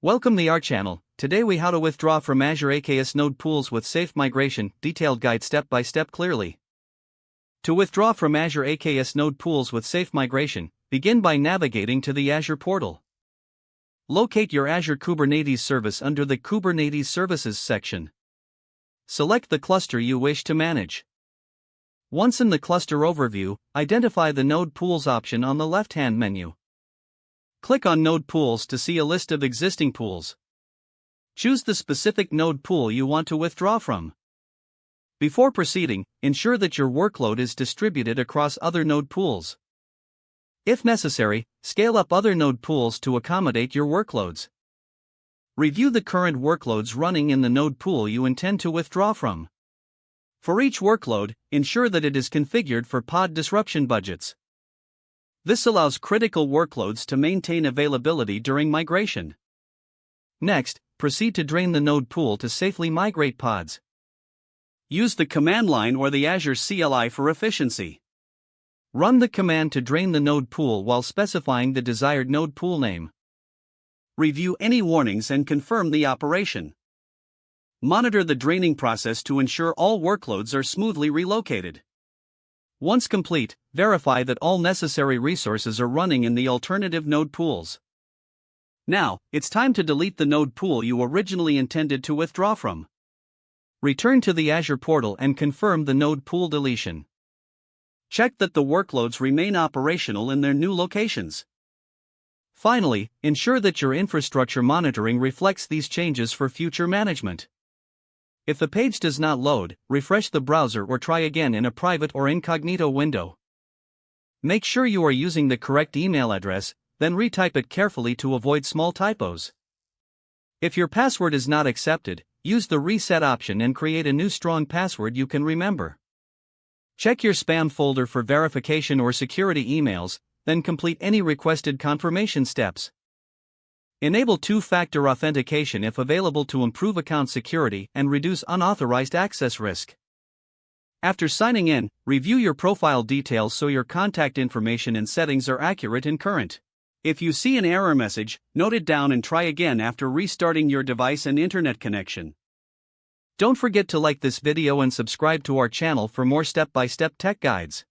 Welcome to our channel. Today we how to withdraw from Azure AKS node pools with safe migration, detailed guide step by step clearly. To withdraw from Azure AKS node pools with safe migration, begin by navigating to the Azure portal. Locate your Azure Kubernetes service under the Kubernetes Services section. Select the cluster you wish to manage. Once in the cluster overview, identify the node pools option on the left-hand menu. Click on Node Pools to see a list of existing pools. Choose the specific node pool you want to withdraw from. Before proceeding, ensure that your workload is distributed across other node pools. If necessary, scale up other node pools to accommodate your workloads. Review the current workloads running in the node pool you intend to withdraw from. For each workload, ensure that it is configured for pod disruption budgets. This allows critical workloads to maintain availability during migration. Next, proceed to drain the node pool to safely migrate pods. Use the command line or the Azure CLI for efficiency. Run the command to drain the node pool while specifying the desired node pool name. Review any warnings and confirm the operation. Monitor the draining process to ensure all workloads are smoothly relocated. Once complete, verify that all necessary resources are running in the alternative node pools. Now, it's time to delete the node pool you originally intended to withdraw from. Return to the Azure portal and confirm the node pool deletion. Check that the workloads remain operational in their new locations. Finally, ensure that your infrastructure monitoring reflects these changes for future management. If the page does not load, refresh the browser or try again in a private or incognito window. Make sure you are using the correct email address, then retype it carefully to avoid small typos. If your password is not accepted, use the reset option and create a new strong password you can remember. Check your spam folder for verification or security emails, then complete any requested confirmation steps. Enable two-factor authentication if available to improve account security and reduce unauthorized access risk. After signing in, review your profile details so your contact information and settings are accurate and current. If you see an error message, note it down and try again after restarting your device and internet connection. Don't forget to like this video and subscribe to our channel for more step-by-step tech guides.